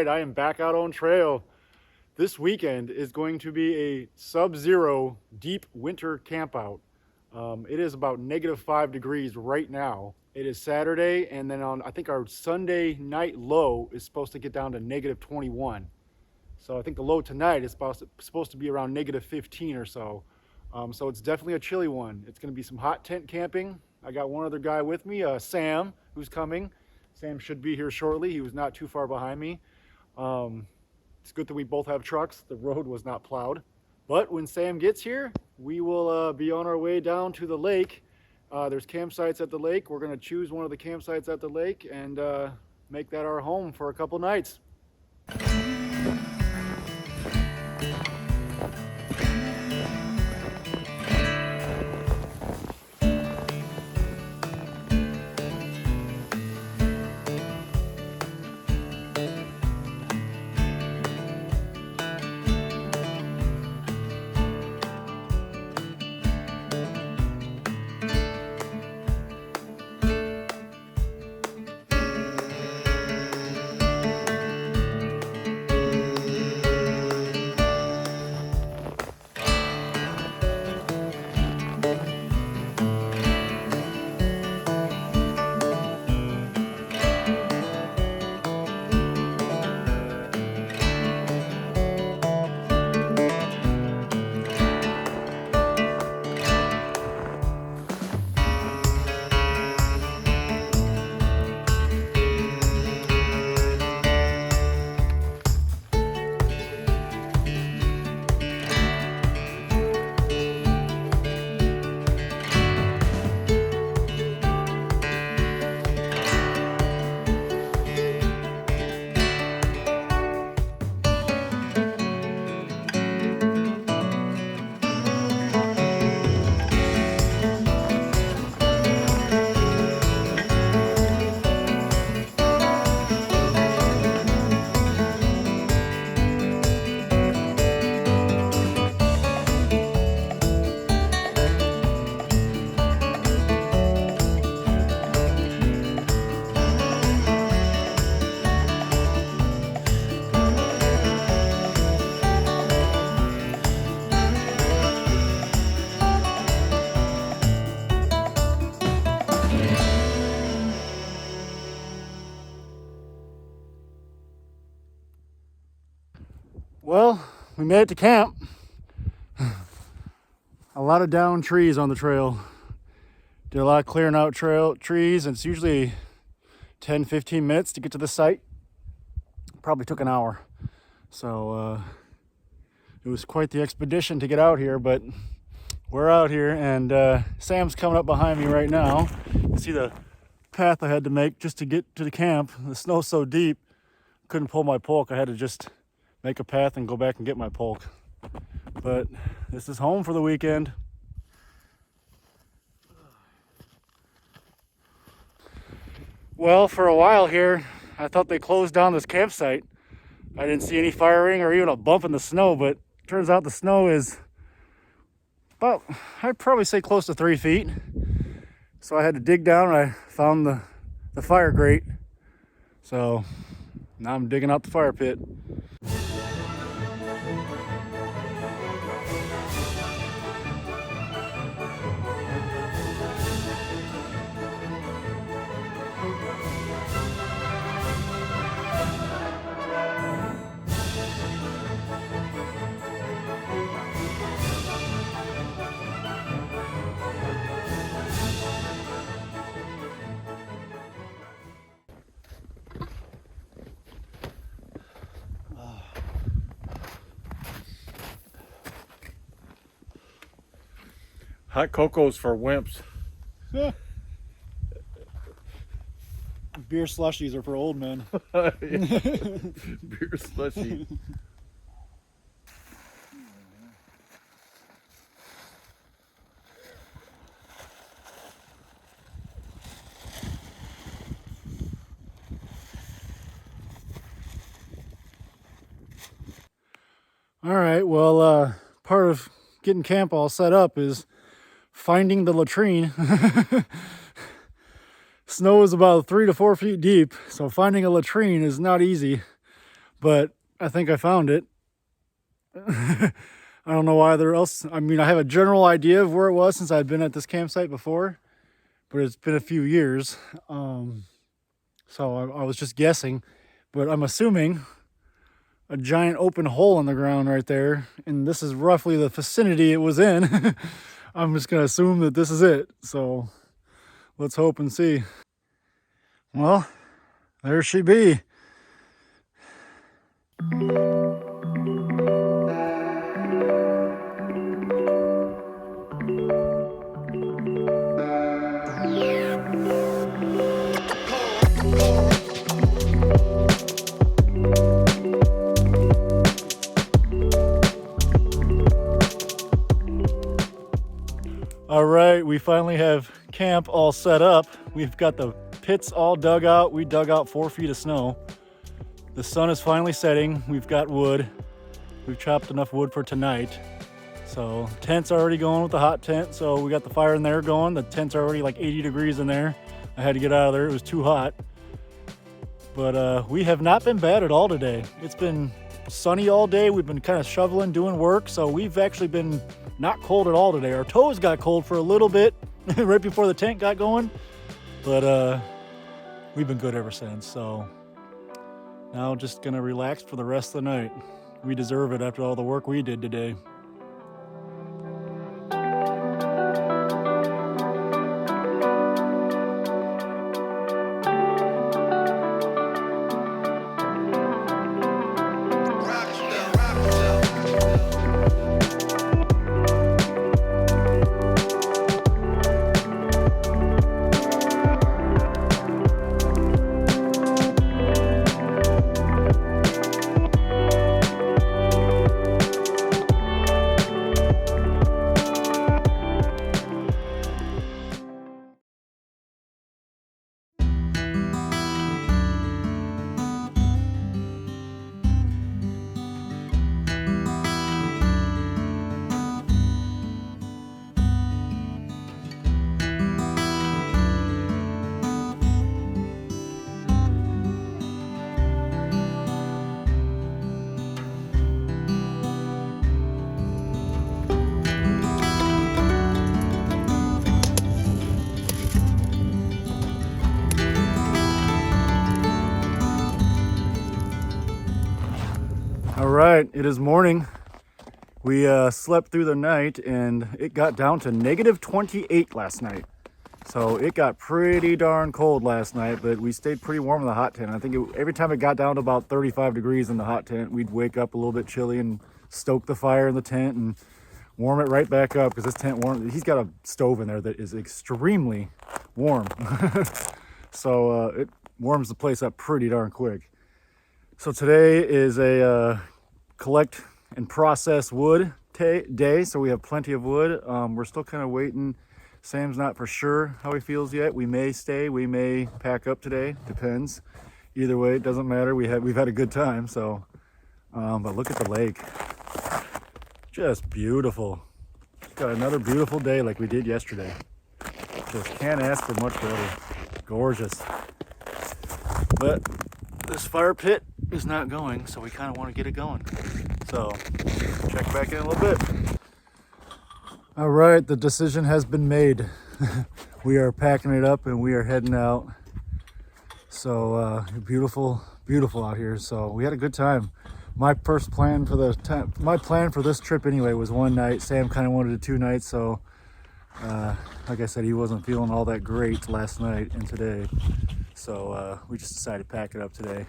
right, I am back out on trail. This weekend is going to be a sub-zero deep winter camp out. It is about -5 degrees right now. It is Saturday, and then on I think our Sunday night low is supposed to get down to -21. So I think the low tonight is supposed to be around -15 or so. So it's definitely a chilly one. It's going to be some hot tent camping. I got one other guy with me, Sam, who's coming. Sam should be here shortly. He was not too far behind me. It's good that we both have trucks. The road was not plowed. But when Sam gets here, we will be on our way down to the lake. There's campsites at the lake. We're going to choose one of the campsites at the lake and make that our home for a couple nights. Well, we made it to camp. A lot of downed trees on the trail. Did a lot of clearing out trees, and it's usually 10-15 minutes to get to the site. Probably took an hour. So it was quite the expedition to get out here, but we're out here, and Sam's coming up behind me right now. You can see the path I had to make just to get to the camp. The snow's so deep, couldn't pull my polk. I had to just make a path and go back and get my polk. But this is home for the weekend. Well, for a while here, I thought they closed down this campsite. I didn't see any firing or even a bump in the snow, but it turns out the snow is about, I'd probably say close to 3 feet. So I had to dig down and I found the fire grate. So now I'm digging out the fire pit. Hot cocoa's for wimps. Beer slushies are for old men. Beer slushy. All right, well, part of getting camp all set up is finding the latrine. Snow is about 3 to 4 feet deep, so finding a latrine is not easy. but I think I found it. I don't know why there else. I mean, I have a general idea of where it was since I've been at this campsite before, but it's been a few years. So I was just guessing, but I'm assuming a giant open hole in the ground right there, and this is roughly the vicinity it was in. I'm just gonna assume that this is it. So let's hope and see. Well, there she be. All right, we finally have camp all set up. We've got the pits all dug out. We dug out 4 feet of snow. The sun is finally setting. We've got wood. We've chopped enough wood for tonight. So tent's already going with the hot tent. So we got the fire in there going. The tent's already like 80 degrees in there. I had to get out of there. It was too hot. But we have not been bad at all today. It's been sunny all day. We've been kind of shoveling, doing work. So we've actually been not cold at all today. Our toes got cold for a little bit right before the tent got going. But we've been good ever since. So now just gonna relax for the rest of the night. We deserve it after all the work we did today. All right, it is morning. We slept through the night and it got down to -28 last night. So it got pretty darn cold last night, but we stayed pretty warm in the hot tent. I think every time it got down to about 35 degrees in the hot tent, we'd wake up a little bit chilly and stoke the fire in the tent and warm it right back up, because this tent he's got a stove in there that is extremely warm. So it warms the place up pretty darn quick. So today is a collect and process wood day, so we have plenty of wood. We're still kind of waiting. Sam's not for sure how he feels yet. We may stay, we may pack up today, depends. Either way, it doesn't matter. We've had a good time. So but look at the lake, just beautiful. Got another beautiful day like we did yesterday. Just can't ask for much better. Gorgeous. But this fire pit is not going, so we kind of want to get it going. So check back in a little bit. All right, the decision has been made. We are packing it up and we are heading out. So beautiful out here. So we had a good time. My plan for this trip anyway was one night. Sam kind of wanted 2 nights, so like I said, he wasn't feeling all that great last night and today. So we just decided to pack it up today.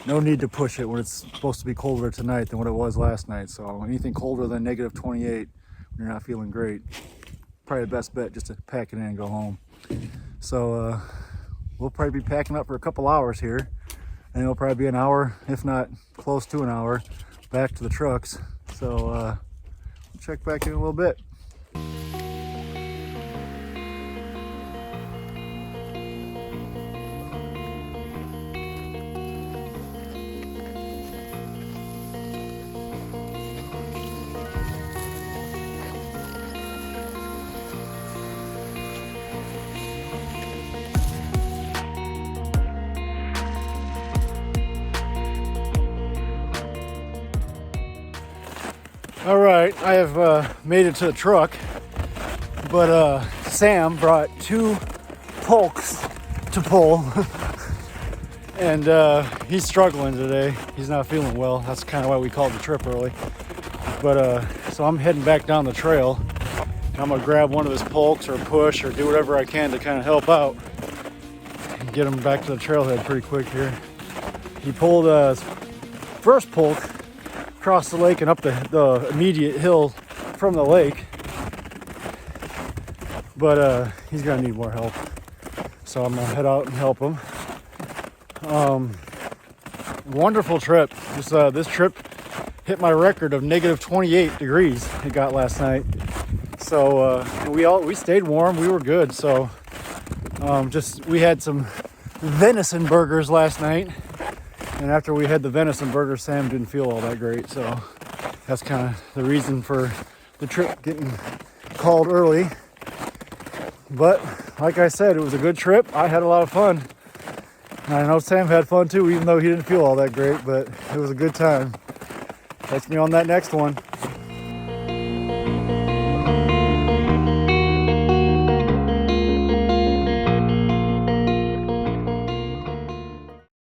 No need to push it when it's supposed to be colder tonight than what it was last night. So anything colder than -28 when you're not feeling great, probably the best bet just to pack it in and go home. So we'll probably be packing up for a couple hours here, and it'll probably be an hour, if not close to an hour, back to the trucks. So we'll check back in a little bit. All right, I have made it to the truck, but Sam brought 2 pokes to pull, and he's struggling today. He's not feeling well. That's kind of why we called the trip early. But so I'm heading back down the trail, and I'm gonna grab one of his pokes or push or do whatever I can to kind of help out and get him back to the trailhead pretty quick here. He pulled his first poke across the lake and up the immediate hill from the lake, but he's gonna need more help, so I'm gonna head out and help him. Wonderful trip. This trip hit my record of negative 28 degrees it got last night, so we stayed warm. We were good. So we had some venison burgers last night, and after we had the venison burgers, Sam didn't feel all that great, so that's kind of the reason for the trip getting called early. But like I said, it was a good trip. I had a lot of fun, and I know Sam had fun too, even though he didn't feel all that great, but it was a good time. Catch me on that next one.